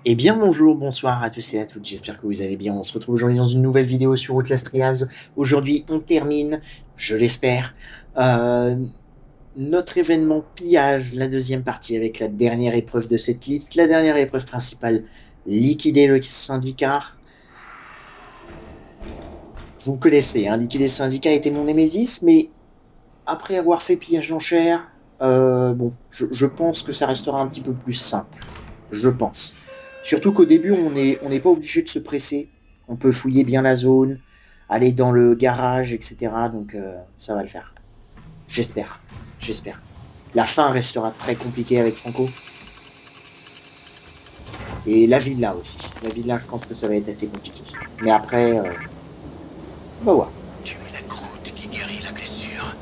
Eh bien bonjour, bonsoir à tous et à toutes, j'espère que vous allez bien. On se retrouve aujourd'hui dans une nouvelle vidéo sur Outlast Trials. Aujourd'hui on termine, je l'espère, euh, notre événement pillage, la deuxième partie avec la dernière épreuve de cette liste, la dernière épreuve principale, liquider le syndicat. Vous connaissez, hein, liquider le syndicat était mon némésis, mais après avoir fait pillage d'enchères, bon, je pense que ça restera un petit peu plus simple. Je pense. Surtout qu'au début, on n'est pas obligé de se presser. On peut fouiller bien la zone, aller dans le garage, etc. Donc ça va le faire. J'espère. J'espère. La fin restera très compliquée avec Franco. Et la villa aussi. La villa, je pense que ça va être assez compliqué. Mais après, on va voir. Tu es la croûte qui guérit la blessure.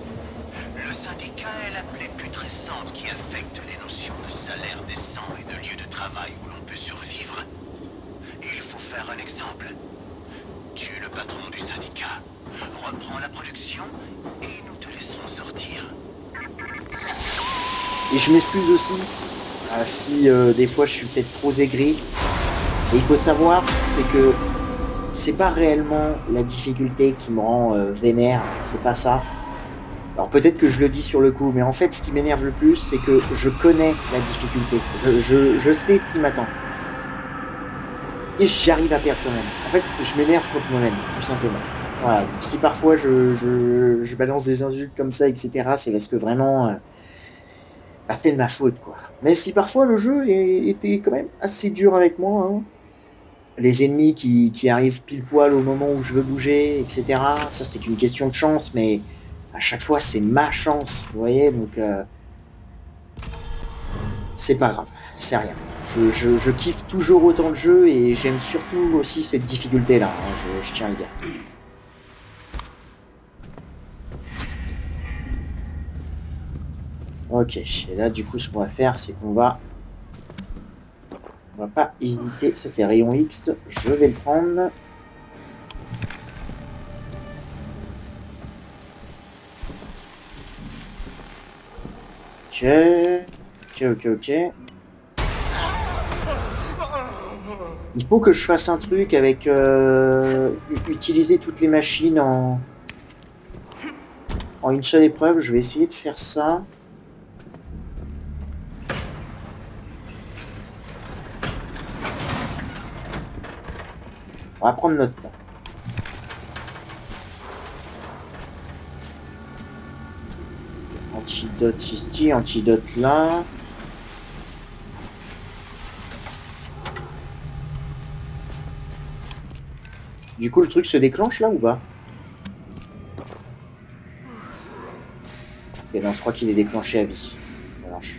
Le syndicat est la plaie putrescente qui affecte les notions de salaire décent et de lieu de travail où l'on peut survivre. Il faut faire un exemple. Tue le patron du syndicat, reprends la production et nous te laisserons sortir. Et je m'excuse aussi si des fois je suis peut-être trop aigri. Et il faut savoir, c'est que c'est pas réellement la difficulté qui me rend vénère, c'est pas ça. Alors peut-être que je le dis sur le coup, mais en fait ce qui m'énerve le plus, c'est que je connais la difficulté. Je sais ce qui m'attend. Et j'arrive à perdre quand même. En fait, je m'énerve contre moi-même, tout simplement. Voilà. Donc, si parfois je balance des insultes comme ça, etc., c'est parce que vraiment, bah, c'est de ma faute, quoi. Même si parfois le jeu était quand même assez dur avec moi, hein. Les ennemis qui arrivent pile poil au moment où je veux bouger, etc. Ça, c'est qu'une question de chance, mais à chaque fois, c'est ma chance, vous voyez, donc c'est pas grave, c'est rien. Je kiffe toujours autant le jeu et j'aime surtout aussi cette difficulté-là, hein, je tiens à le dire. Ok, et là, du coup, ce qu'on va faire, c'est qu'on va... On va pas hésiter, ça c'est rayon X, je vais le prendre. Ok, ok. Il faut que je fasse un truc avec utiliser toutes les machines en une seule épreuve. Je vais essayer de faire ça. On va prendre notre temps. Antidote ici, antidote là. Du coup, le truc se déclenche là ou pas? Ok, non, je crois qu'il est déclenché à vie. Ça marche.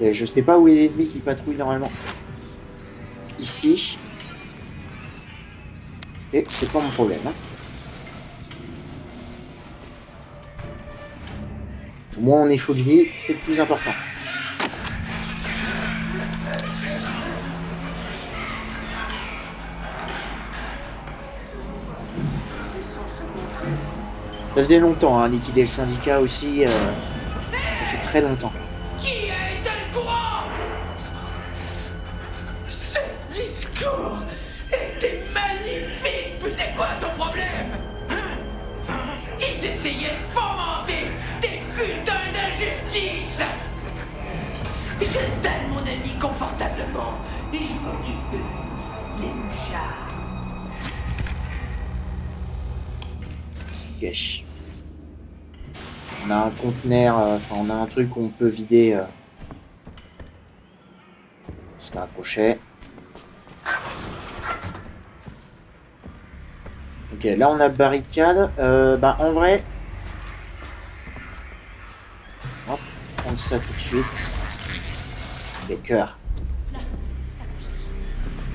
Et je sais pas où est l'ennemi qui patrouille normalement. Ici. Et c'est pas mon problème, hein. Au moins on est faulier, c'est le plus important. Ça faisait longtemps, hein, liquider le syndicat aussi, ça fait très longtemps. Qui a éteint le courant? Ce discours était magnifique, mais c'est quoi ton problème? Hein? Ils essayaient de fomenter des putains d'injustices. J'installe mon ami confortablement et je m'occupe d'eux, les mouchards. Ok. On a un conteneur, enfin on a un truc où on peut vider. C'est un crochet. Ok, là on a barricade. Bah en vrai, on va prendre ça tout de suite. Les cœurs.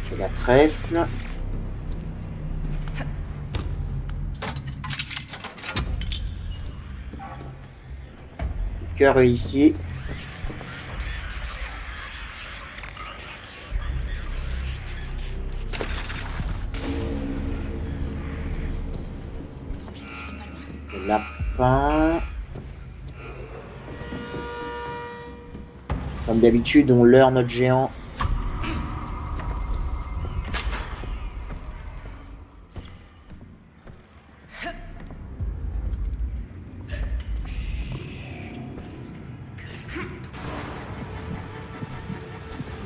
J'ai la trèfle. Les cœurs ici. Le lapin. Comme d'habitude, on leurre notre géant.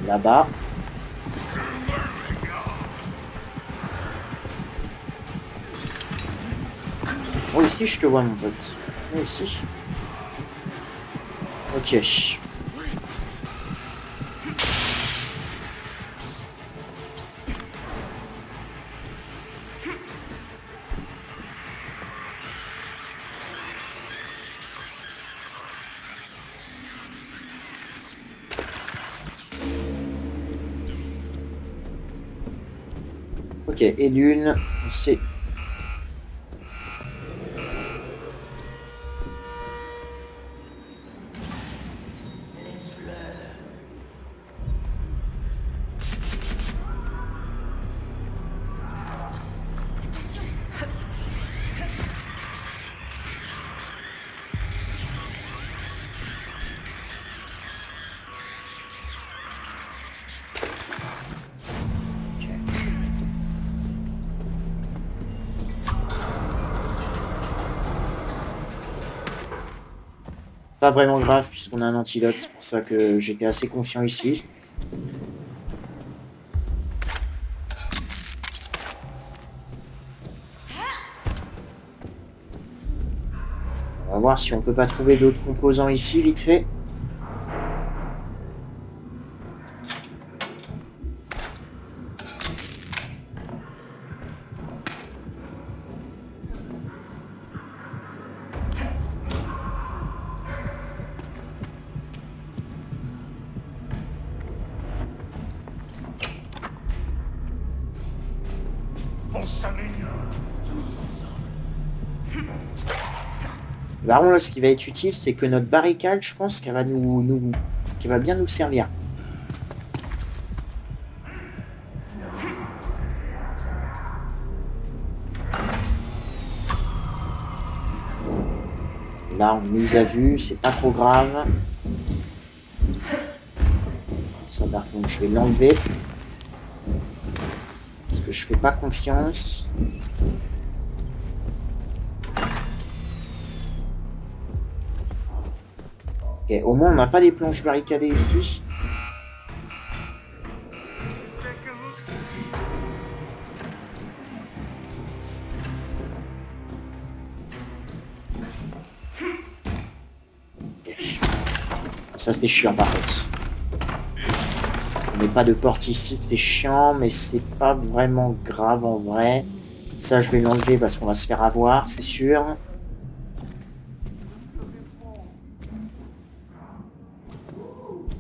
Là-bas. Moi aussi, je te vois, mon pote. Moi aussi. Ok. Ok, et l'une, c'est... Pas vraiment grave puisqu'on a un antidote, c'est pour ça que j'étais assez confiant ici. On va voir si on peut pas trouver d'autres composants ici, vite fait. Par contre, là, ce qui va être utile, c'est que notre barricade, je pense qu'elle va qu'elle va bien nous servir. Là, on nous a vus, c'est pas trop grave. Ça, par contre, je vais l'enlever. Parce que je fais pas confiance. Ok, au moins, on n'a pas des planches barricadées ici. Ça, c'était chiant, par contre. On n'est pas de porte ici, c'est chiant, mais c'est pas vraiment grave en vrai. Ça, je vais l'enlever parce qu'on va se faire avoir, c'est sûr.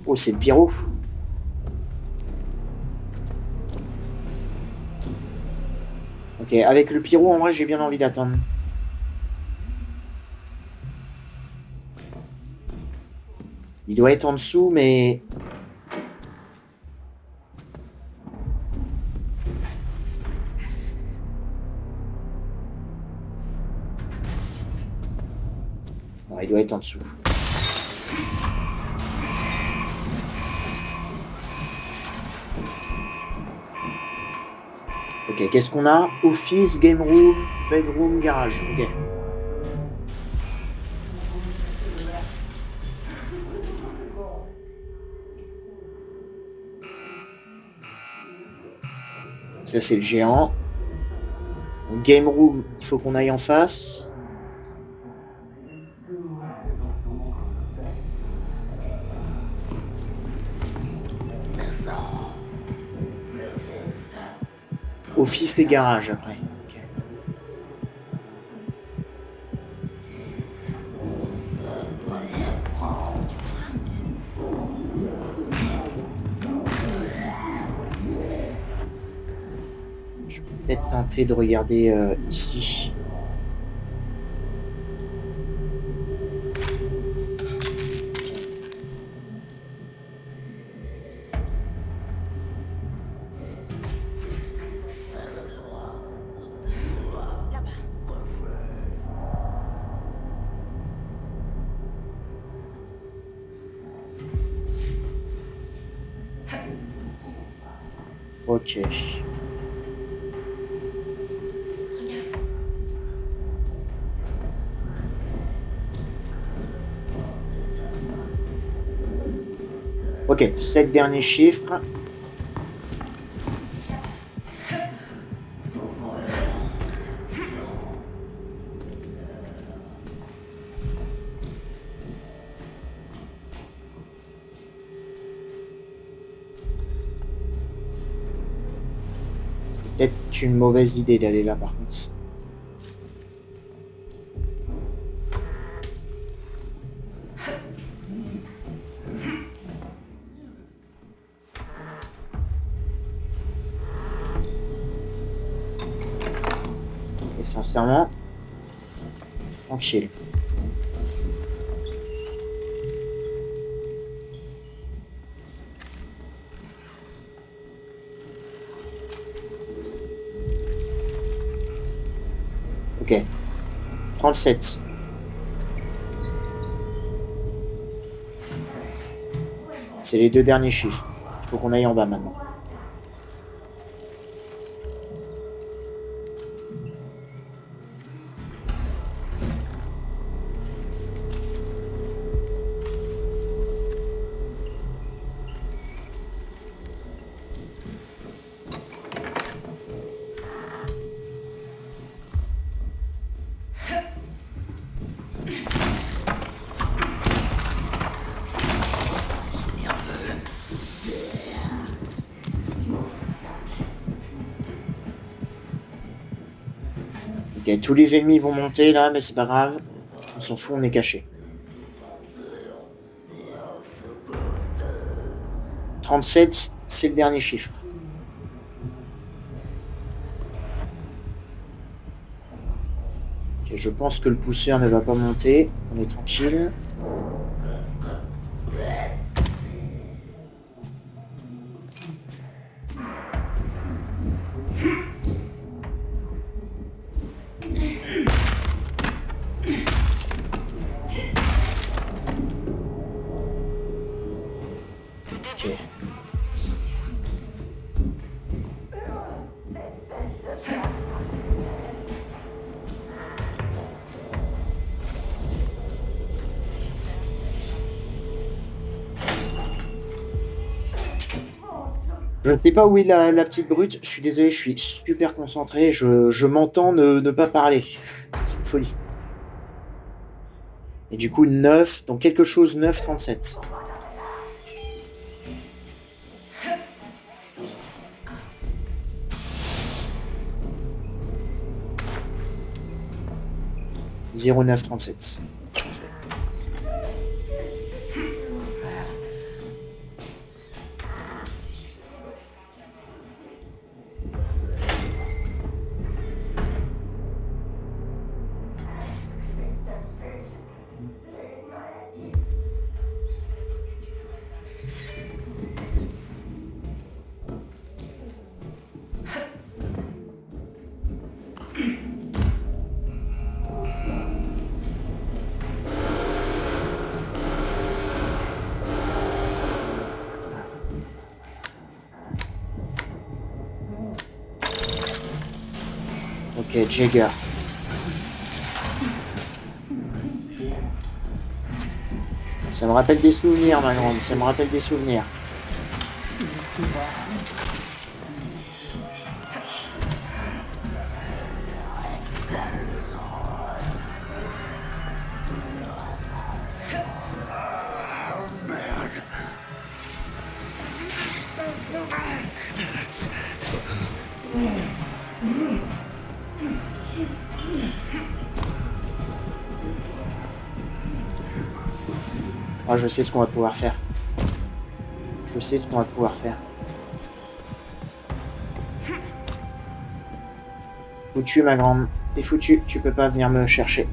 Oh, c'est le pyro. Ok, avec le pyro, en vrai, j'ai bien envie d'attendre. Il doit être en dessous, mais... Bon, il doit être en dessous. Ok, qu'est-ce qu'on a? Office, game room, bedroom, garage. Ok. Ça, c'est le géant. Game room, il faut qu'on aille en face. Office et garage après. Okay. Je peux peut-être tenter de regarder ici. Ok. Ok, 7 derniers chiffres. C'est peut-être une mauvaise idée d'aller là par contre. Et sincèrement, tranquille. Ok. 37. C'est les 2 derniers chiffres. Il faut qu'on aille en bas maintenant. Ok, tous les ennemis vont monter là, mais c'est pas grave. On s'en fout, on est caché. 37, c'est le dernier chiffre. Ok, je pense que le pousseur ne va pas monter. On est tranquille. Ok. Je ne sais pas où est la petite brute. Je suis désolé, je suis super concentré. Je m'entends ne pas parler. C'est une folie. Et du coup, 9, donc quelque chose 9, 37. « 0937. Ok, Jagger. Ça me rappelle des souvenirs, ma grande. Ça me rappelle des souvenirs. Ah, je sais ce qu'on va pouvoir faire. Je sais ce qu'on va pouvoir faire. Foutu, ma grande. T'es foutu. Tu peux pas venir me chercher.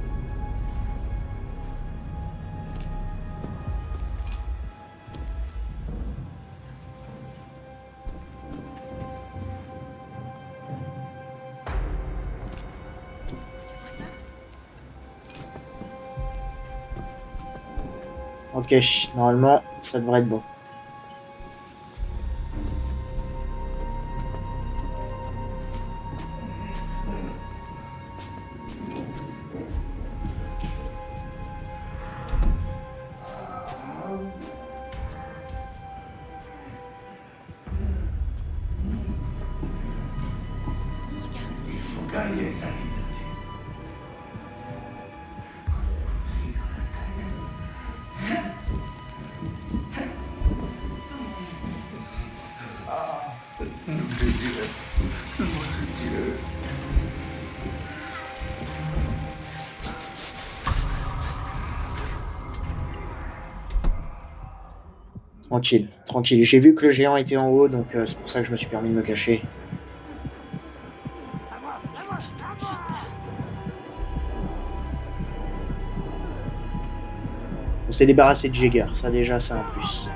Ok, normalement, ça devrait être bon. Tranquille, tranquille. J'ai vu que le géant était en haut, donc c'est pour ça que je me suis permis de me cacher. Juste là. On s'est débarrassé de Jäger, ça déjà c'est un plus.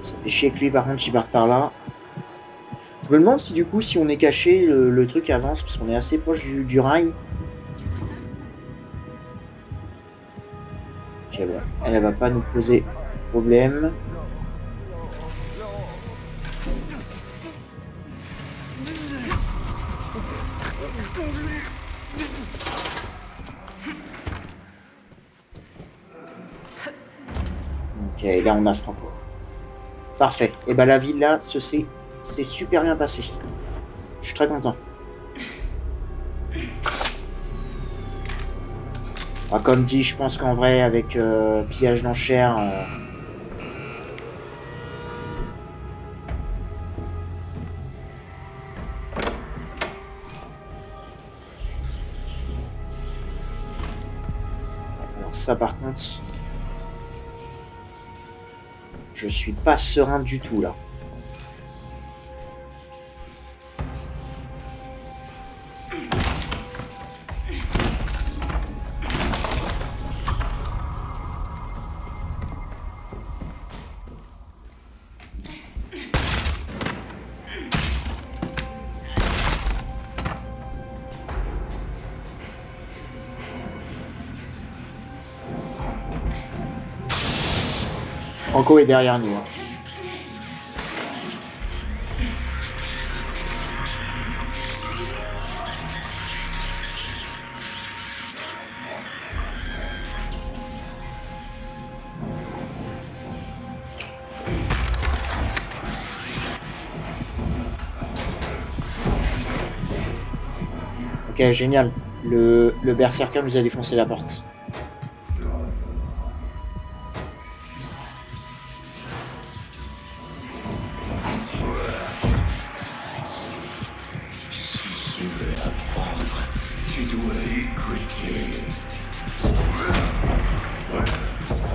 Ça fait chier que lui par contre il parte par là. Je me demande si du coup si on est caché le truc avance parce qu'on est assez proche du rail. Tu vois ça? Ok, voilà. Elle va pas nous poser problème. Ok, là on a Franco. Parfait. Et ben la ville là, c'est super bien passé. Je suis très content. Ah, comme dit, je pense qu'en vrai, avec pillage d'enchères, alors ça par contre, je suis pas serein du tout là. Franco est derrière nous. Hein. Ok, génial. Le berserker nous a défoncé la porte.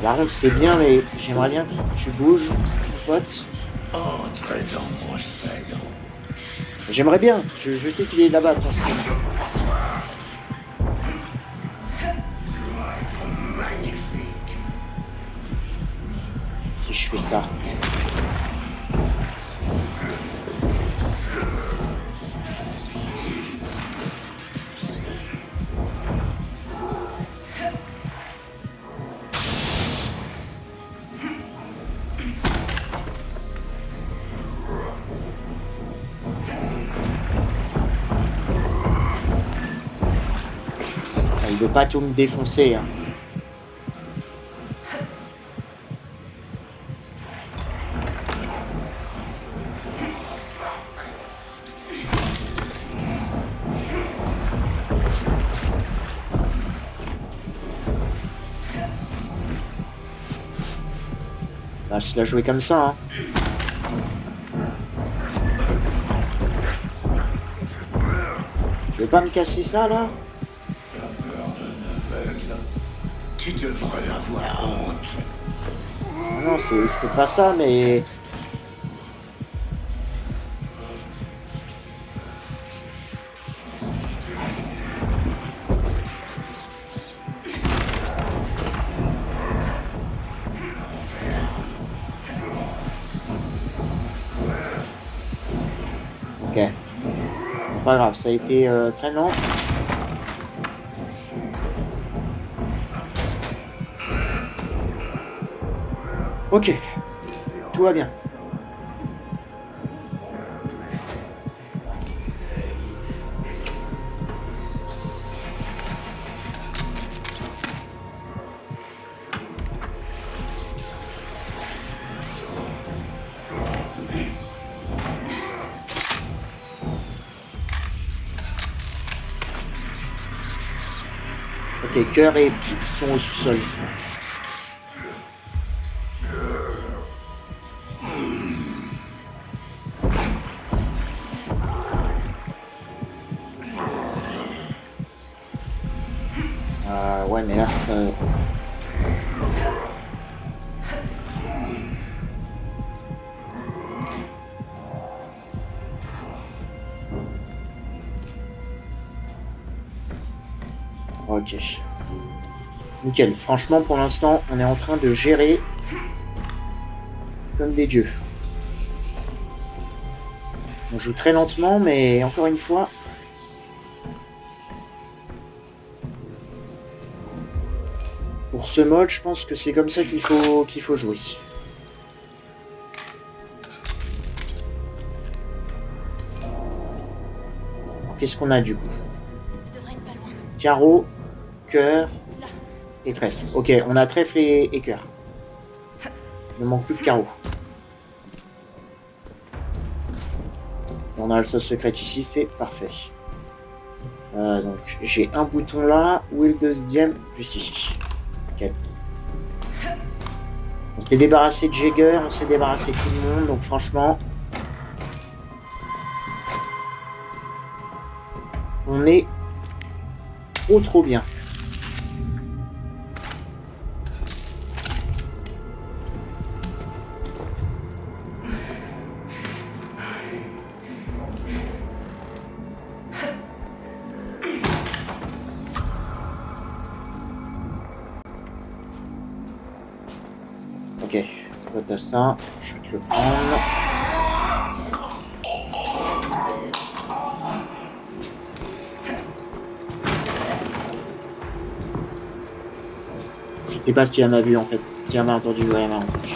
Par contre, c'est bien, mais j'aimerais bien que tu bouges, pote. Entre dans mon salon. J'aimerais bien. Je sais qu'il est là-bas, ton salon. Magnifique. Si je fais ça. Il veut pas tout me défoncer. Hein. Bah, je l'ai joué comme ça. Hein. Tu veux pas me casser ça là? Tu devrais avoir honte. Non, c'est pas ça, mais... Ok. Pas grave, ça a été très lent. Ok, tout va bien. Ok, cœur et pipe sont au sol. Ouais, mais là... Ok. Nickel. Franchement, pour l'instant, on est en train de gérer comme des dieux. On joue très lentement, mais encore une fois... Pour ce mode, je pense que c'est comme ça qu'il faut jouer. Qu'est-ce qu'on a du coup? Devrait être pas loin. Carreau, cœur Là. et trèfle. Ok, on a trèfle et cœur. Il ne manque plus que carreau. On a le sas secret ici, c'est parfait. Donc j'ai un bouton là, où est le deuxième? Juste ici. Ok. On s'est débarrassé de Jäger, on s'est débarrassé de tout le monde, donc franchement... On est trop bien. Ok, toi t'as ça, je vais te le prendre. Je sais pas si elle m'a vu en fait. Si elle m'a entendu, ouais, elle m'a entendu.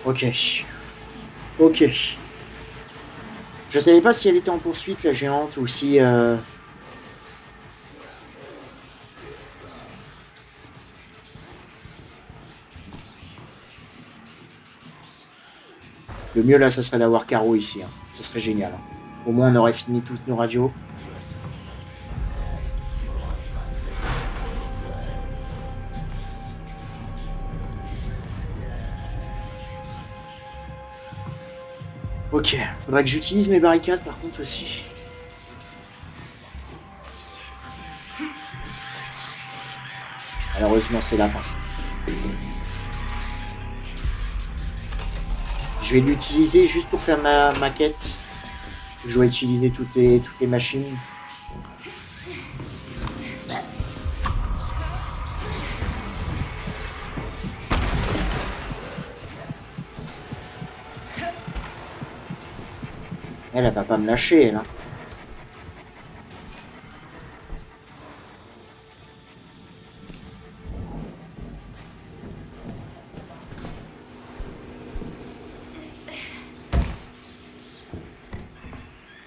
Ok. Ok. Je savais pas si elle était en poursuite, la géante, ou si... Le mieux là, ça serait d'avoir Caro ici. Hein. Ça serait génial. Hein. Au moins, on aurait fini toutes nos radios. Ok, faudrait que j'utilise mes barricades par contre aussi. Malheureusement, c'est la fin. Je vais l'utiliser juste pour faire ma quête. Je vais utiliser toutes les machines. Elle va pas me lâcher, elle. Hein.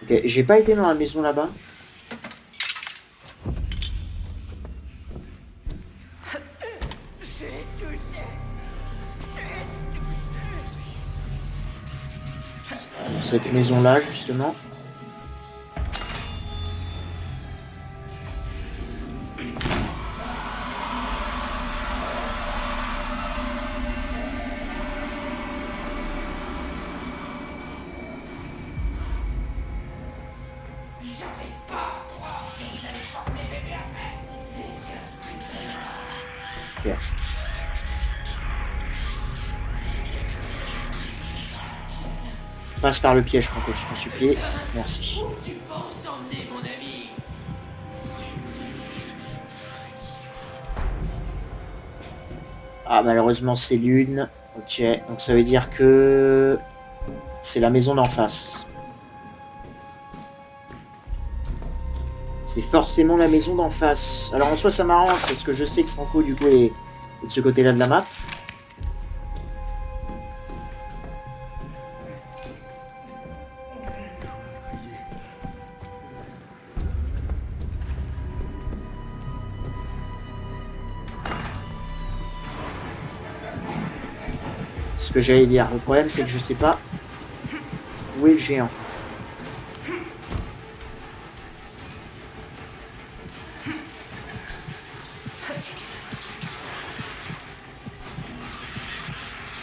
Ok, j'ai pas été dans la maison là-bas. Cette maison-là, justement. Okay. Passe par le piège, Franco, je t'en supplie. Merci. Tu penses emmener mon ami? Ah, malheureusement, c'est l'une. Ok, donc ça veut dire que c'est la maison d'en face. C'est forcément la maison d'en face. Alors en soi, ça m'arrange parce que je sais que Franco, du coup, est de ce côté-là de la map. ce que j'allais dire. Le problème, c'est que je sais pas où est le géant.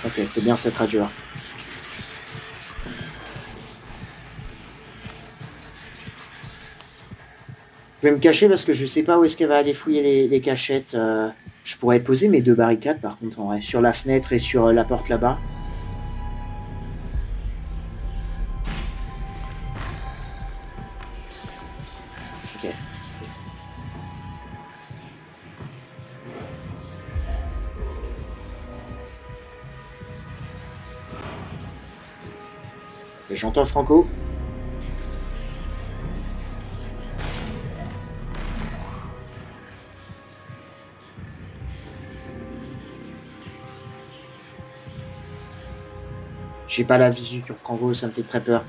Ok, c'est bien cette radio-là. Je vais me cacher parce que je sais pas où est-ce qu'elle va aller fouiller les cachettes. Je pourrais poser mes 2 barricades par contre en vrai, sur la fenêtre et sur la porte là-bas. Ok. Et j'entends Franco. J'ai pas la visu sur Franco, ça me fait très peur.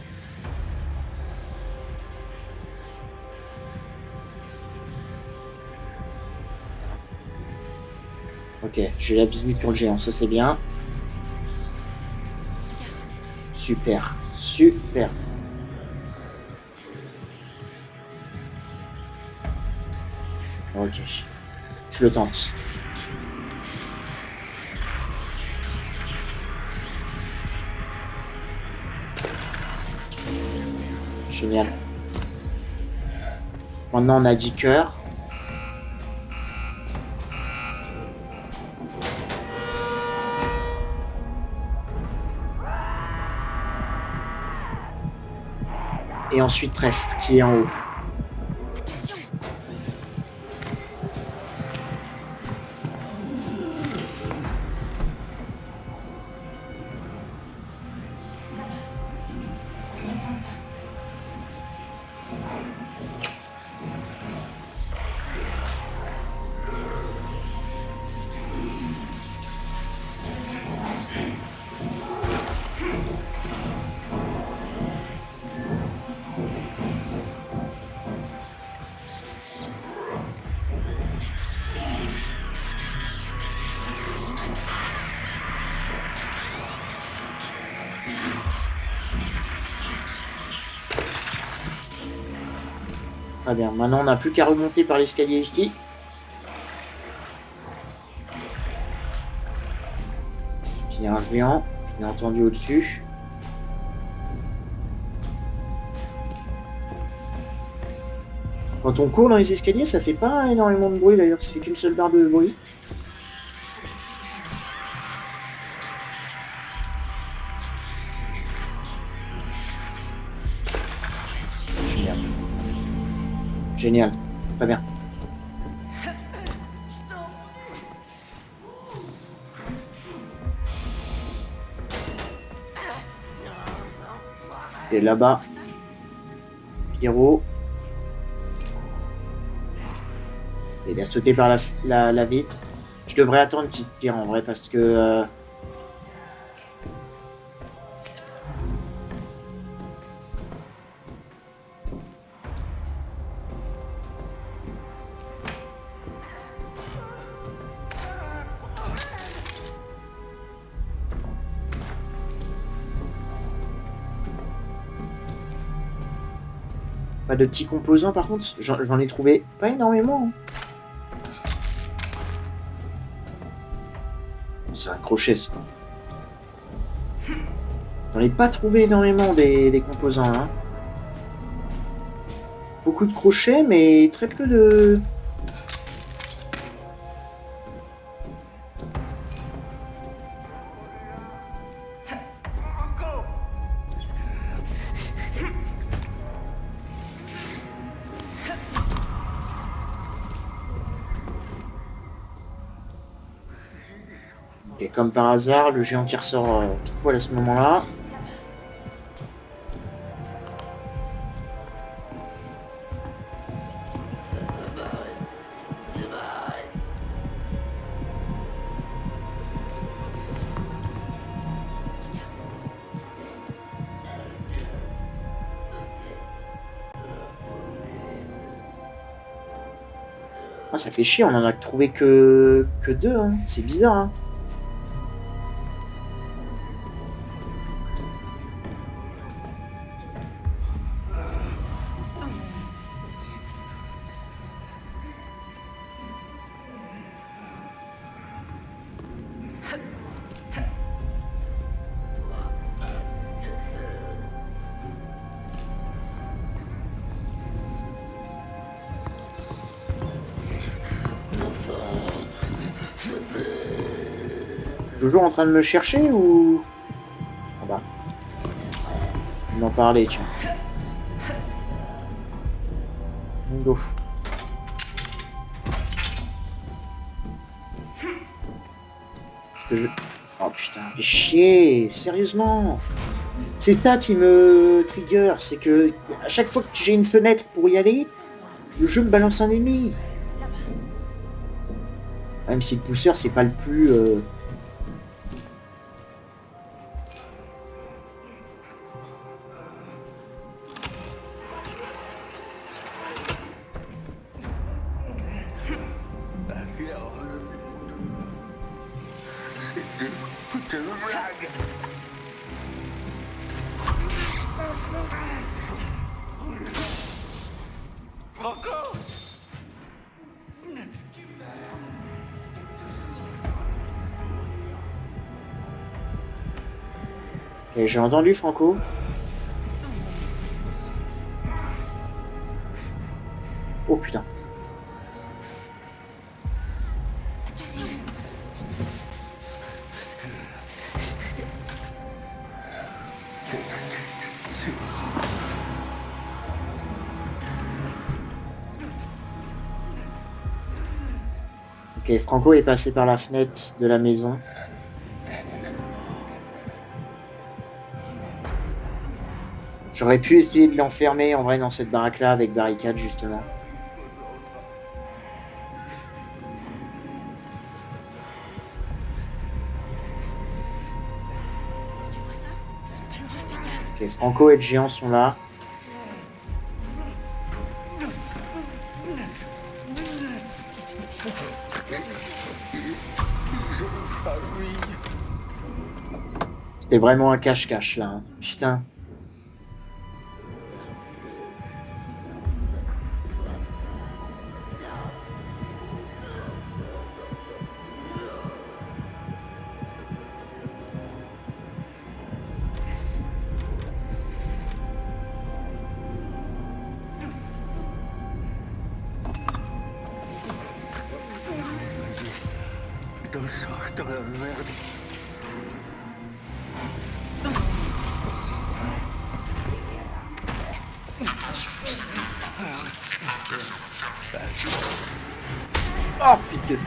Ok, j'ai la visu sur le géant, ça c'est bien. Super, super. Ok, je le tente. Génial. Maintenant on a 10 cœurs. Et ensuite trèfle qui est en haut. Attention. Très bien, maintenant on n'a plus qu'à remonter par l'escalier ici. Il y a un géant, je l'ai entendu au-dessus. Quand on court dans les escaliers, ça fait pas énormément de bruit d'ailleurs, ça fait qu'une seule barre de bruit. Génial. Génial, très bien. Et là-bas, Pierrot. Il a sauté par la vitre. Je devrais attendre qu'il tire en vrai parce que... Pas de petits composants par contre, j'en ai trouvé pas énormément. C'est un crochet ça. J'en ai pas trouvé énormément des composants hein. Beaucoup de crochets mais très peu de... Et comme par hasard, le géant qui ressort pile poil à ce moment-là. Ah, ça fait chier, on en a trouvé que 2, hein. C'est bizarre, hein. Toujours en train de me chercher ou... Ah bah. On en parlait, tiens. Go. Oh putain, mais chier, sérieusement. C'est ça qui me trigger, c'est que à chaque fois que j'ai une fenêtre pour y aller, le jeu me balance un ennemi. Même si le pousseur, c'est pas le plus... Ok, j'ai entendu Franco. Oh putain. Attention. Ok, Franco est passé par la fenêtre de la maison. J'aurais pu essayer de l'enfermer en vrai dans cette baraque-là avec barricade justement. Tu vois ça? Ils sont pas loin, fais gaffe. Ok, Franco et le géant sont là. C'était vraiment un cache-cache là. Hein. Putain. Dans la merde. Oh fils de pute.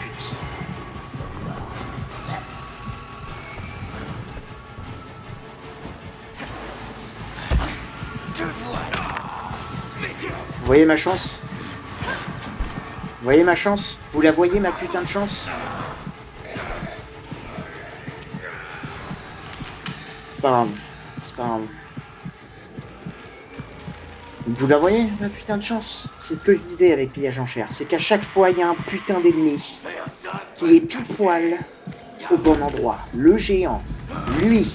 Vous voyez ma chance? Vous voyez ma chance? Vous la voyez ma putain de chance? C'est pas grave. C'est pas grave. Vous la voyez, ma putain de chance? C'est ce que je disais avec Pillage en chair. C'est qu'à chaque fois, il y a un putain d'ennemi qui est pile poil au bon endroit. Le géant, lui.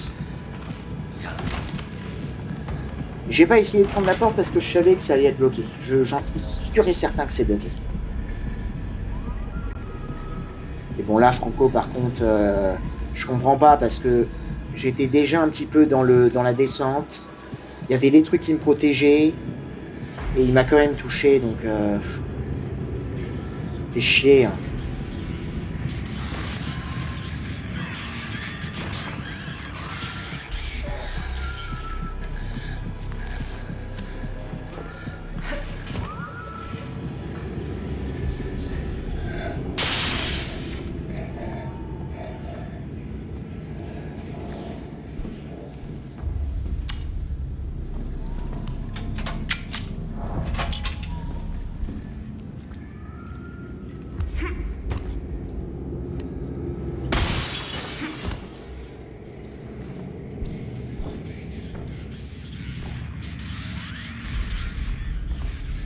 J'ai pas essayé de prendre la porte parce que je savais que ça allait être bloqué. J'en suis sûr et certain que c'est bloqué. Et bon là, Franco, par contre, je comprends pas parce que j'étais déjà un petit peu dans la descente. Il y avait des trucs qui me protégeaient. Et il m'a quand même touché, donc... fait chier. Hein.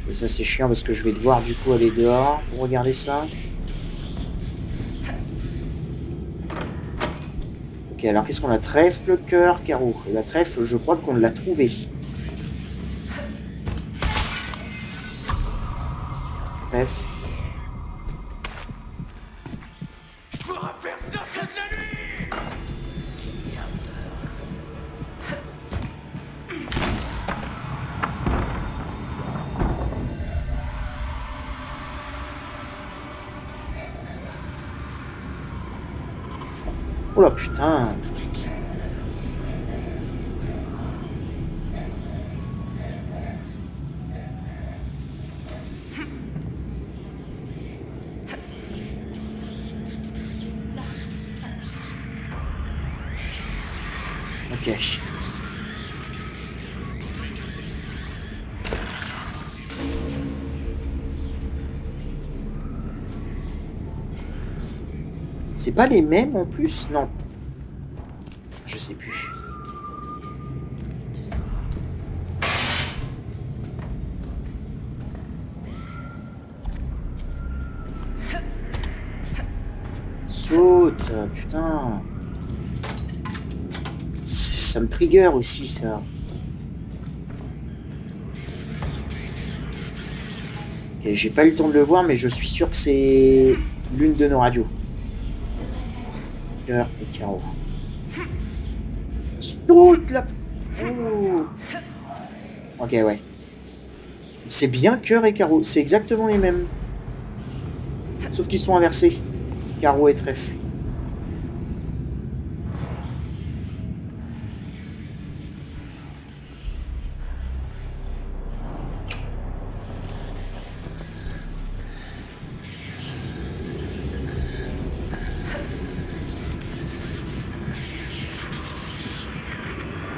Et ça c'est chiant parce que je vais devoir du coup aller dehors pour regarder ça. Ok, alors qu'est-ce qu'on a? Trèfle, cœur, carreau. Et la trèfle, je crois qu'on l'a trouvée. Trèfle. Je pourrais faire ça toute la nuit. Oh la putain. Ok. C'est pas les mêmes en plus? Non. Je sais plus. Saute, putain. Ça me trigger aussi, ça. Ok, j'ai pas eu le temps de le voir, mais je suis sûr que c'est l'une de nos radios. Cœur et carreau. Saute là. Oh. Ok, ouais. C'est bien cœur et carreau. C'est exactement les mêmes. Sauf qu'ils sont inversés. Carreau et trèfle.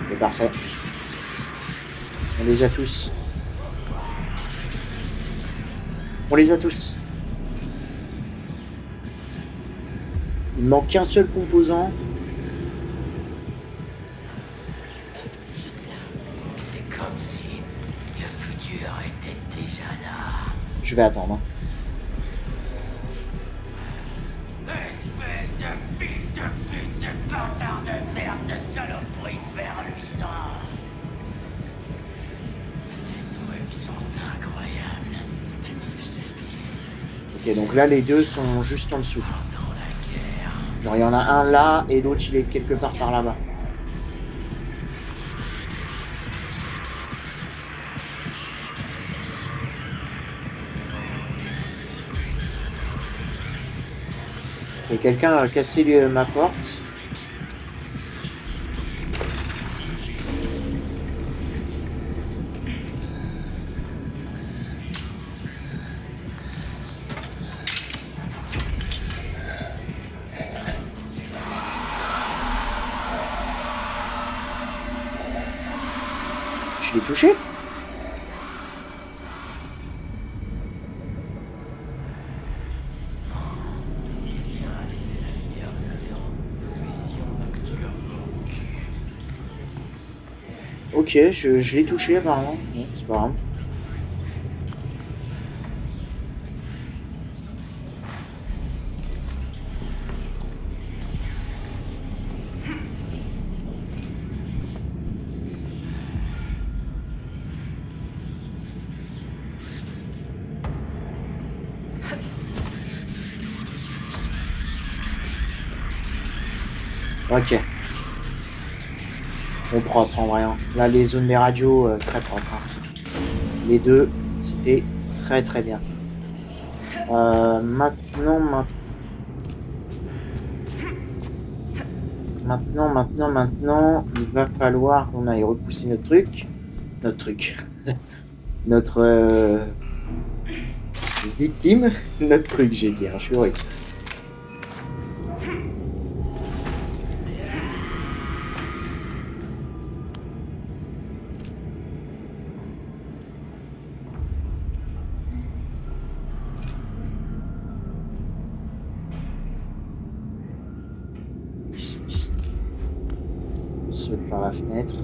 C'est parfait. On les a tous. On les a tous. Il manque qu'un seul composant. Juste là. C'est comme si le futur était déjà là. Je vais attendre. Espèce de fils de pute, de bâtard de merde, de saloperie de fer luisant. Ces trucs sont incroyables. Ils sont pas loin. Ok, donc là, les deux sont juste en dessous. Pendant la guerre, Genre, il y en a un là et l'autre, il est quelque part par là-bas. Et quelqu'un a cassé ma porte. Je l'ai touché? Ok, je l'ai touché apparemment. Bon, c'est pas grave. Ok. Bon, propre en vrai. Hein. Là, les zones des radios, très propres. Hein. Les deux, c'était très très bien. Maintenant, il va falloir qu'on aille repousser notre truc. Notre victime. Notre truc, j'ai dit, hein, je suis horrible. Saute par la fenêtre.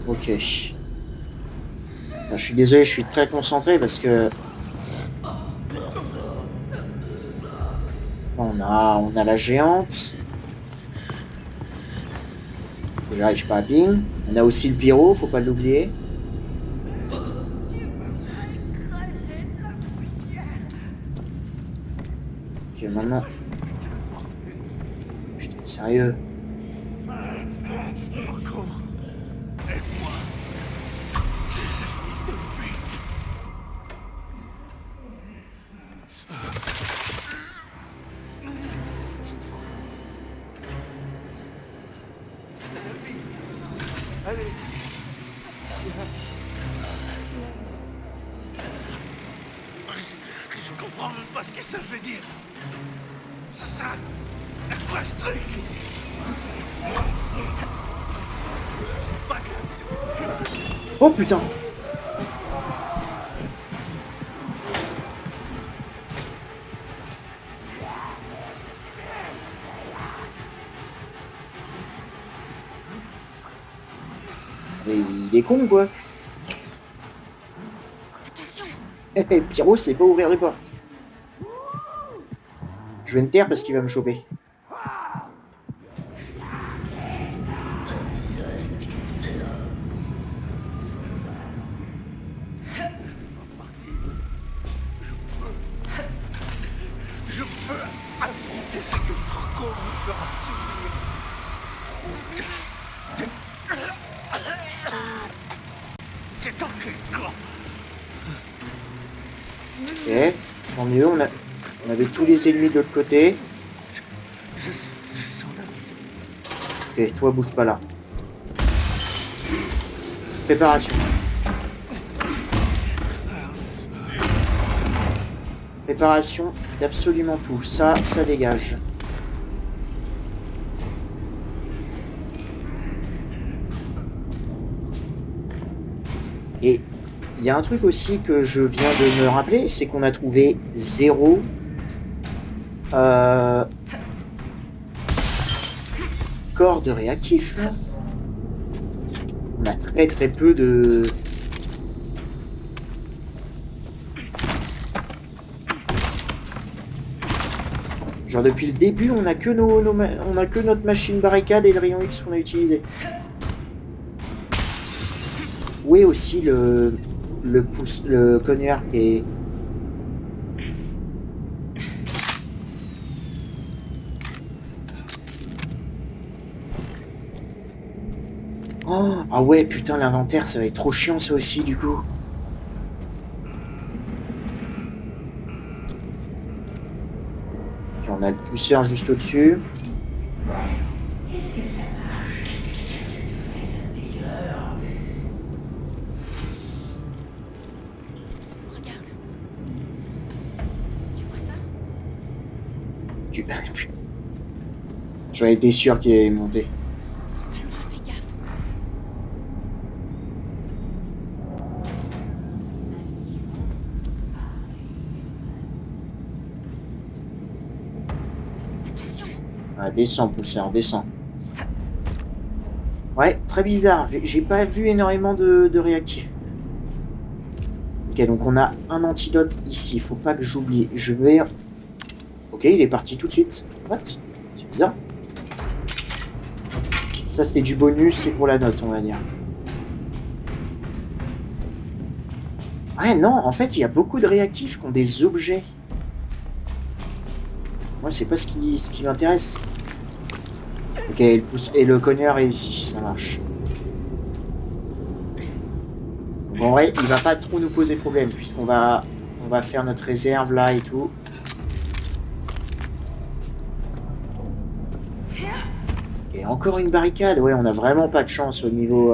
Ok. Je suis désolé, je suis très concentré parce que on a la géante. J'arrive pas à ping. On a aussi le pyro, faut pas l'oublier. Ok, maintenant. Putain, sérieux. Encore. Aide-moi. Fils de pute. Allez. Je comprends même pas ce que ça veut dire. Ça. Quoi ce truc? C'est pas que... Oh putain! Mais il est con quoi! Attention. Eh, Pyro, c'est pas ouvrir les portes. Je vais me taire parce qu'il va me choper. Je peux affronter ce que Franco me fera subir. C'est dans quel camp? Ok, tant mieux, on avait tous les ennemis de l'autre côté. Je sens la... Ok, toi bouge pas là. Préparation. Préparation d'absolument tout. Ça dégage. Et il y a un truc aussi que je viens de me rappeler, c'est qu'on a trouvé 0 corps de réactifs. On a très peu de... Genre depuis le début, on a que on a que notre machine barricade et le rayon X qu'on a utilisé. Où est aussi le cogneur qui est... Oh, ah ouais, putain, l'inventaire, ça va être trop chiant ça aussi du coup. On a le pousseur juste au-dessus. Regarde. Tu vois ça? J'en étais sûr qu'il allait monter. Ils sont pas loin, fais gaffe. Attention. Ah, descends, pousseur, descends. Ouais, très bizarre. J'ai pas vu énormément de réactifs. Ok, donc on a un antidote ici. Faut pas que j'oublie. Je vais... Ok, il est parti tout de suite. What? C'est bizarre. Ça, c'était du bonus. C'est pour la note, on va dire. Ouais, non, en fait, il y a beaucoup de réactifs qui ont des objets. Moi, c'est pas ce qui m'intéresse. Ok, et le cogneur est ici, ça marche. Donc, en vrai, il va pas trop nous poser problème, puisqu'on va faire notre réserve là et tout. Et encore une barricade, ouais, on a vraiment pas de chance au niveau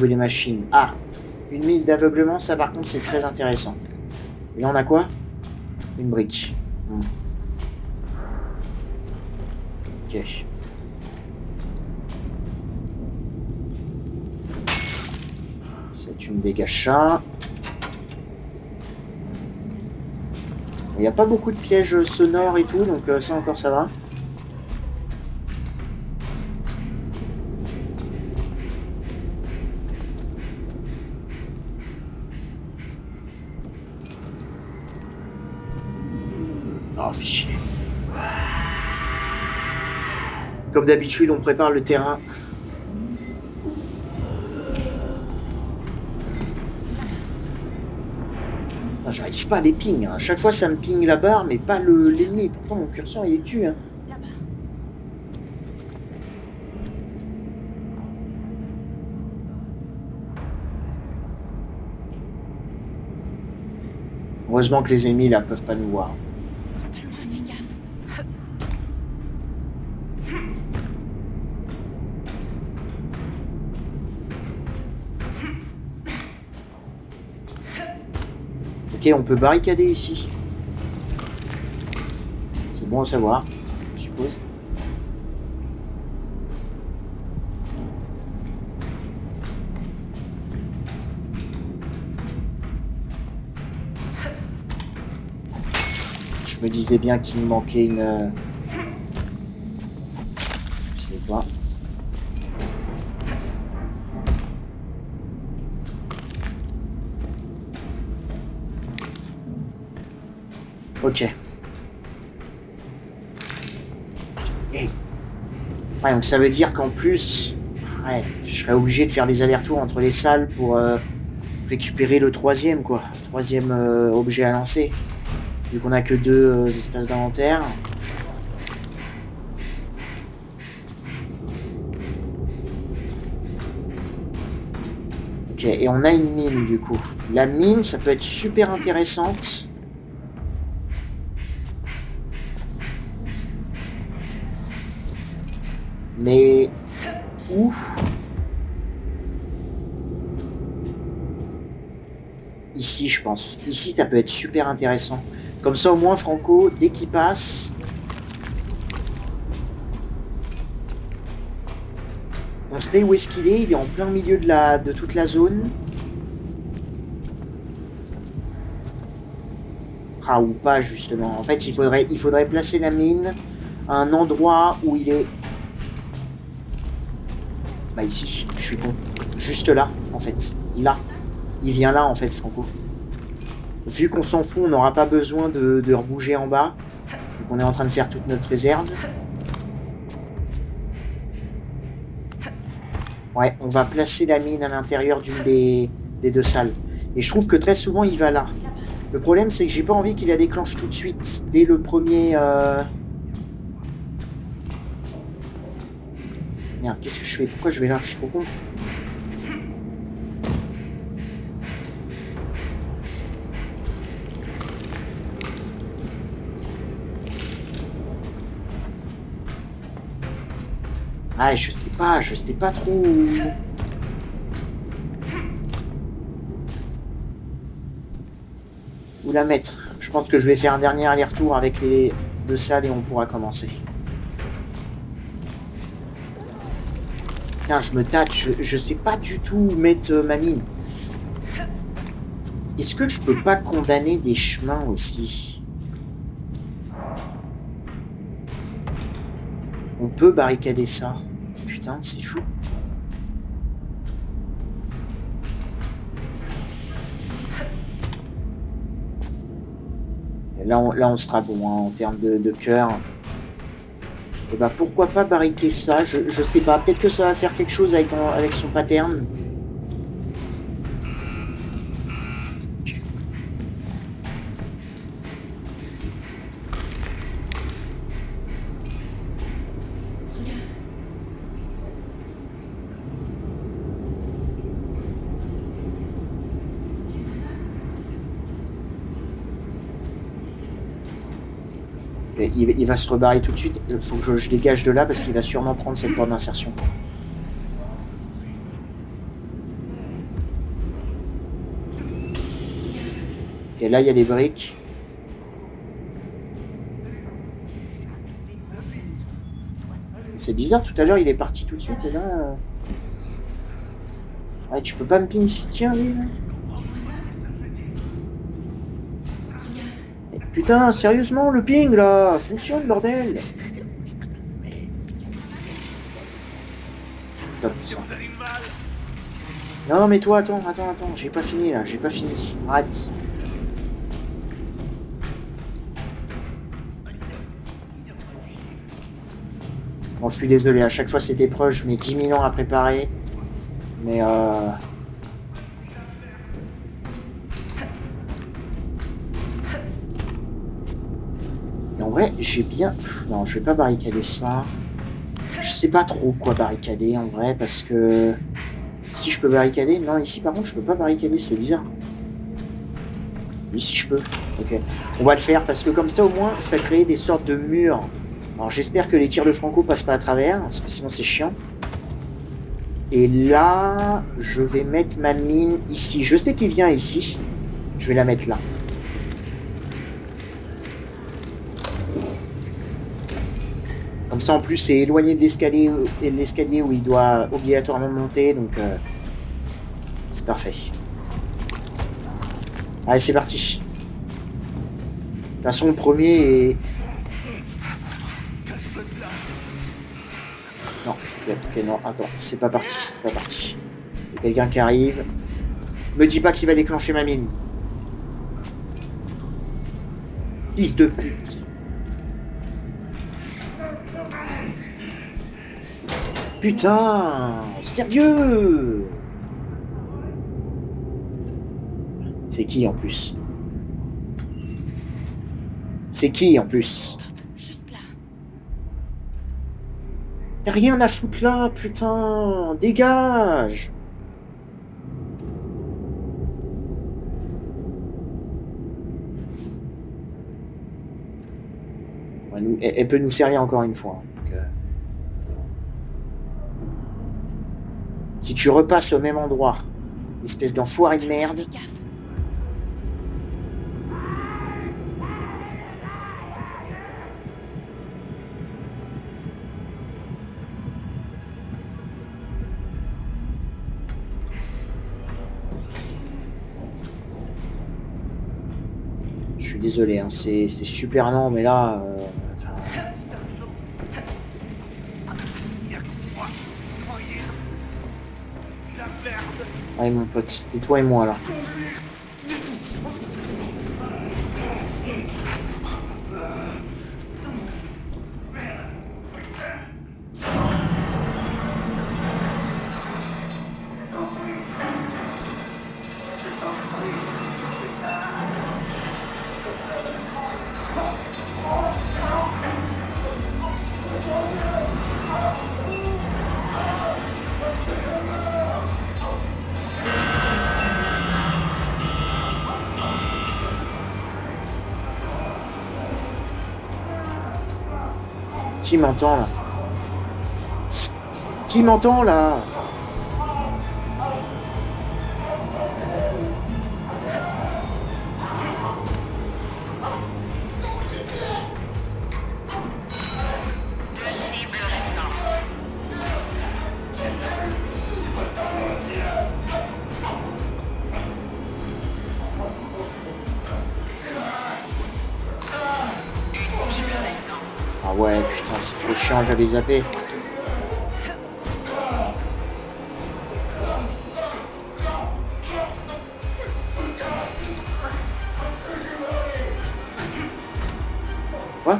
des machines. Ah, une mine d'aveuglement, ça par contre c'est très intéressant. Et là on a quoi? Une brique. Ok. C'est une dégage ça. Il n'y a pas beaucoup de pièges sonores et tout, donc ça encore ça va. Oh, fais chier. Comme d'habitude, on prépare le terrain. J'arrive pas à les ping. Hein. À chaque fois, ça me ping la barre, mais pas l'ennemi. Pourtant, mon curseur, il est tue. Hein. Là-bas. Heureusement que les ennemis, là, peuvent pas nous voir. Ils sont pas loin, fais gaffe. Ok, on peut barricader ici. C'est bon à savoir, je suppose. Je me disais bien qu'il me manquait une... Je sais pas. Ok. Hey. Ouais, donc ça veut dire qu'en plus, ouais, je serais obligé de faire des allers-retours entre les salles pour récupérer le troisième, quoi. Troisième objet à lancer. Vu qu'on a que deux espaces d'inventaire. Ok, et on a une mine du coup. La mine, ça peut être super intéressante. Mais où? Ici, je pense. Ici, ça peut être super intéressant. Comme ça, au moins, Franco, dès qu'il passe... On sait où est-ce qu'il est. Il est en plein milieu de toute la zone. Ah, ou pas, justement. En fait, il faudrait placer la mine à un endroit où il est... Bah ici, je suis con. Juste là, en fait. Là. Il vient là, en fait, Franco. Vu qu'on s'en fout, on n'aura pas besoin de rebouger en bas. Donc on est en train de faire toute notre réserve. Ouais, on va placer la mine à l'intérieur d'une des deux salles. Et je trouve que très souvent, il va là. Le problème, c'est que j'ai pas envie qu'il la déclenche tout de suite, dès le premier... Merde, qu'est-ce que je fais? Pourquoi je vais là? Je suis trop con. Ah, je sais pas trop où la mettre. Je pense que je vais faire un dernier aller-retour avec les deux salles et on pourra commencer. Putain, je me tâte, je sais pas du tout où mettre ma mine. Est-ce que je peux pas condamner des chemins aussi? On peut barricader ça. Putain, c'est fou. Là, on sera bon hein, en termes de cœur. Et bah pourquoi pas barriquer ça, je sais pas, peut-être que ça va faire quelque chose avec son pattern. Et il va se rebarrer tout de suite, il faut que je dégage de là parce qu'il va sûrement prendre cette porte d'insertion. Et là il y a des briques. C'est bizarre, tout à l'heure il est parti tout de suite et là... Ouais, tu peux pas me ping s'il tient lui là. Putain, sérieusement, le ping, là, fonctionne, bordel. Non, mais toi, attends, j'ai pas fini, là, j'ai pas fini. Arrête. Bon, je suis désolé, à chaque fois cette épreuve, je mets 10 000 ans à préparer. Mais Et en vrai, j'ai bien... Non, je vais pas barricader ça. Je sais pas trop quoi barricader en vrai, parce que... Si je peux barricader... Non, ici par contre, je peux pas barricader, c'est bizarre. Ici, je peux. Ok. On va le faire, parce que comme ça, au moins, ça crée des sortes de murs. Alors, j'espère que les tirs de Franco passent pas à travers, parce que sinon, c'est chiant. Et là, je vais mettre ma mine ici. Je sais qu'il vient ici. Je vais la mettre là. Comme ça, en plus, c'est éloigné de l'escalier où il doit obligatoirement monter, donc c'est parfait. Allez, c'est parti. De toute façon, le premier est... Non, ok, non, attends, c'est pas parti, c'est pas parti. Il y a quelqu'un qui arrive. Me dis pas qu'il va déclencher ma mine. Fils de pute. Putain, sérieux? C'est qui en plus? C'est qui en plus? Juste là. T'as rien à foutre là, putain! Dégage! Elle peut nous servir encore une fois. Donc, si tu repasses au même endroit, espèce d'enfoiré de merde. Fais gaffe. Je suis désolé, hein, c'est super lent, mais là... Allez mon pote, c'est toi et moi là. Qui m'entend là? Qui m'entend là? Ah ouais, putain, c'est trop chiant, j'avais zappé. Quoi?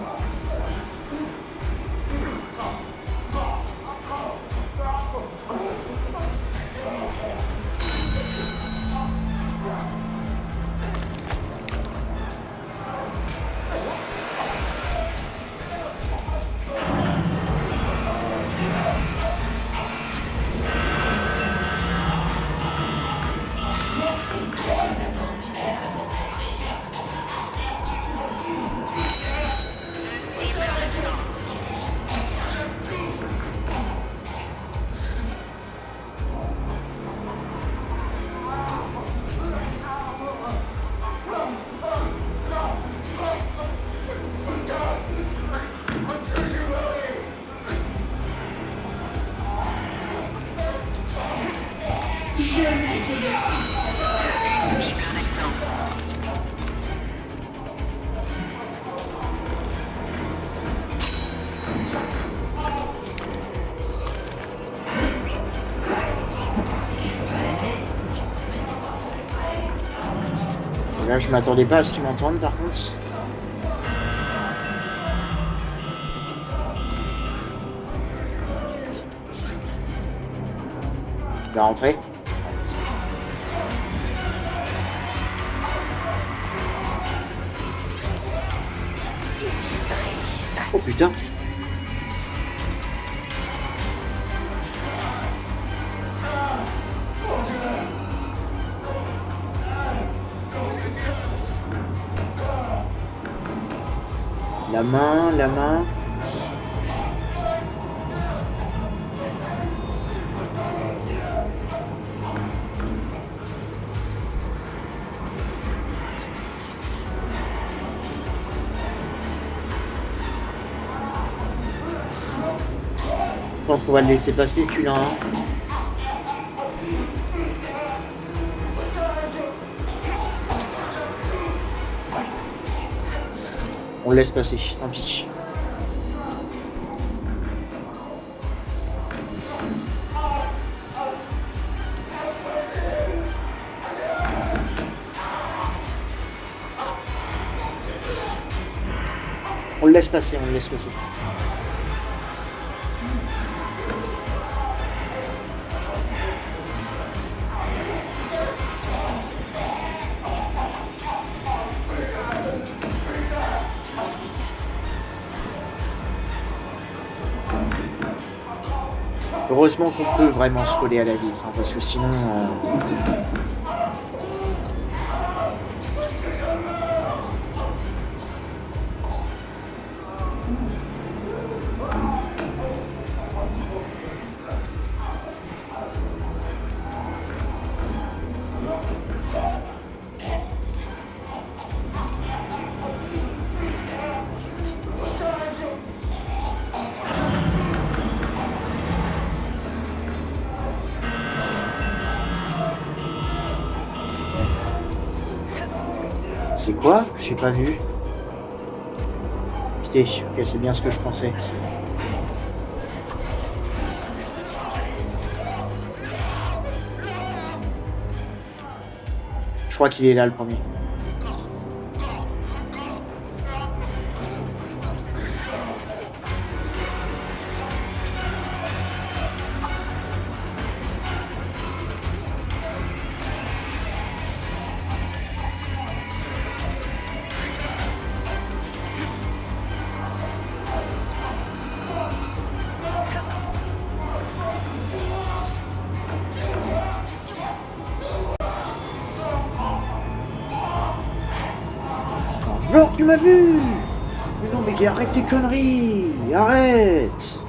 Là, je m'attendais pas à ce qu'ils m'entendent par contre. va rentrer. Oh putain. La main, la main. Je pense qu'on va le laisser passer, tu l'as. Hein. On le laisse passer, tant pis. On le laisse passer, on le laisse passer. Heureusement qu'on peut vraiment se coller à la vitre, hein, parce que sinon... C'est quoi? J'ai pas vu. Ok, c'est bien ce que je pensais. Je crois qu'il est là le premier. Genre, tu m'as vu! Mais non, mais arrête tes conneries! Arrête!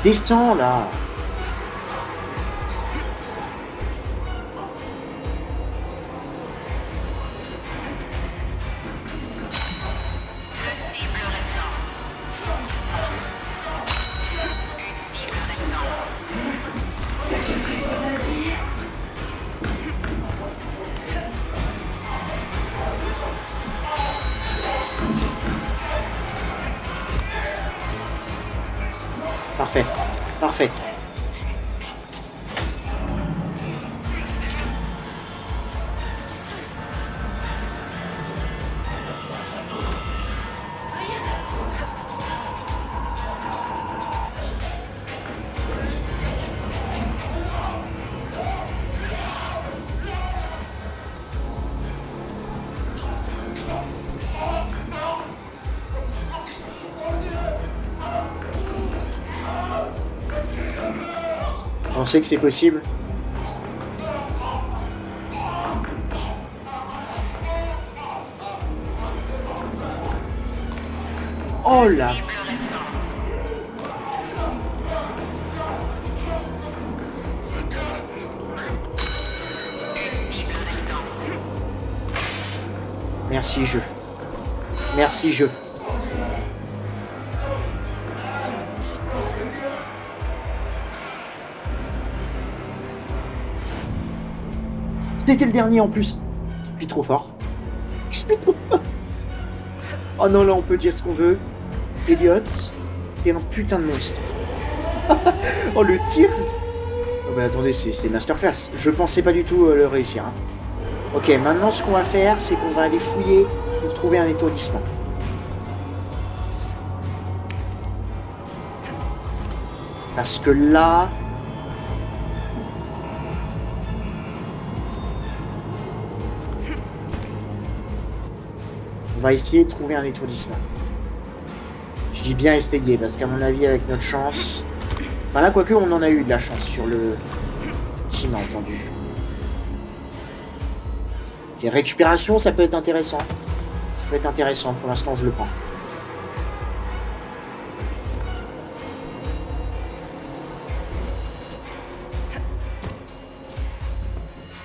Descends, là! Parfait, parfait. On sait que c'est possible. Oh là! Merci jeu. Merci jeu. C'était le dernier en plus. Je suis trop fort. Je suis trop fort. Oh non, là on peut dire ce qu'on veut. Elliot, t'es un putain de monstre. Oh le tir. Oh bah attendez, c'est masterclass. Je pensais pas du tout le réussir. Hein. Ok, maintenant ce qu'on va faire, c'est qu'on va aller fouiller pour trouver un étourdissement. Parce que là... on va essayer de trouver un étourdissement. Je dis bien essayer, parce qu'à mon avis, avec notre chance... enfin là, quoique, on en a eu de la chance sur le... qui m'a entendu. Ok, récupération, ça peut être intéressant. Ça peut être intéressant, pour l'instant, je le prends.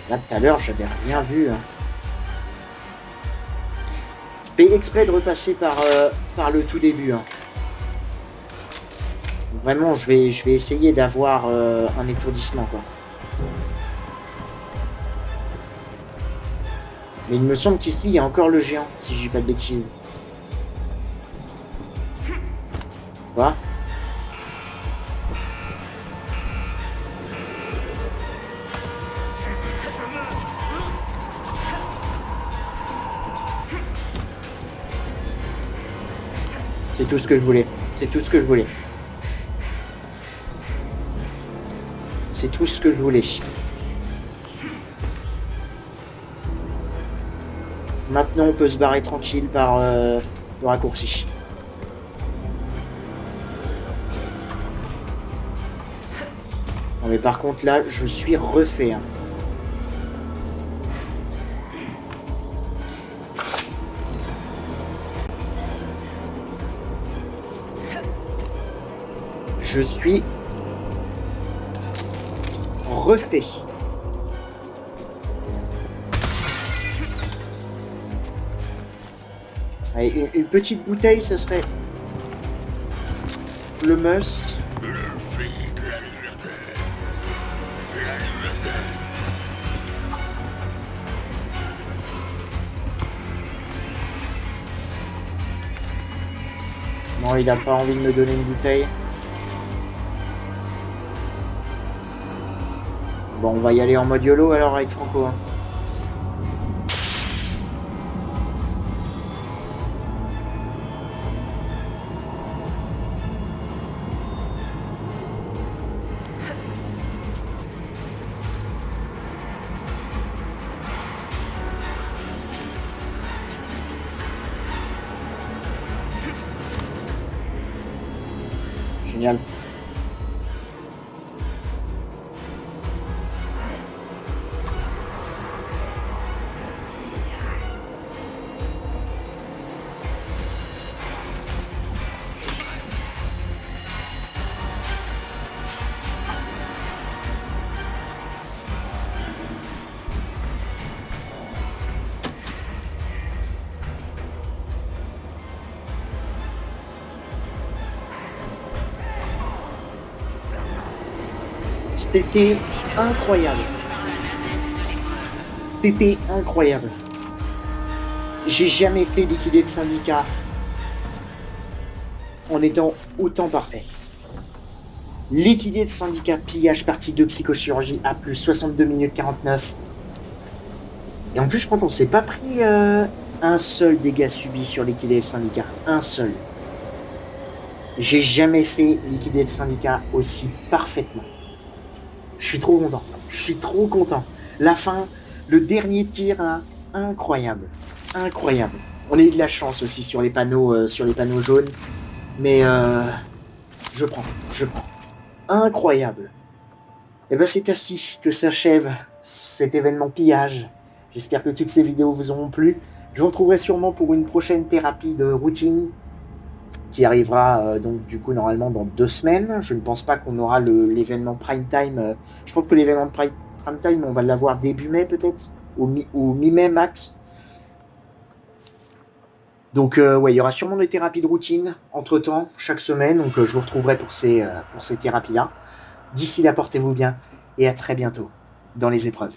Là, tout à l'heure, j'avais rien vu. Hein. Je fais exprès de repasser par le tout début. Hein. Vraiment, je vais essayer d'avoir un étourdissement, quoi. Mais il me semble qu'ici, il y a encore le géant, si je dis pas de bêtises. Quoi ? C'est tout ce que je voulais. C'est tout ce que je voulais. C'est tout ce que je voulais. Maintenant, on peut se barrer tranquille par le raccourci. Non mais par contre là, je suis refait. Hein. Je suis refait. Allez, une petite bouteille, ce serait le must. Non, il a pas envie de me donner une bouteille. Bon, on va y aller en mode YOLO alors avec Franco. Hein. Génial. C'était incroyable. C'était incroyable. J'ai jamais fait liquider le syndicat en étant autant parfait. Liquider le syndicat, pillage, partie 2, psychochirurgie, A+, 62 minutes 49. Et en plus, je crois qu'on s'est pas pris un seul dégât subi sur liquider le syndicat. Un seul. J'ai jamais fait liquider le syndicat aussi parfaitement. Je suis trop content. Je suis trop content. La fin, le dernier tir, hein, incroyable. Incroyable. On a eu de la chance aussi sur les panneaux jaunes. Mais je prends. Incroyable. Et ben c'est ainsi que s'achève cet événement pillage. J'espère que toutes ces vidéos vous auront plu. Je vous retrouverai sûrement pour une prochaine thérapie de routine qui arrivera donc du coup normalement dans 2 semaines. Je ne pense pas qu'on aura l'événement prime time. Je pense que l'événement prime time on va l'avoir début mai peut-être, ou mi-mai max. Donc ouais, il y aura sûrement des thérapies de routine entre temps chaque semaine. Donc je vous retrouverai pour ces thérapies là. D'ici là, portez-vous bien et à très bientôt dans les épreuves.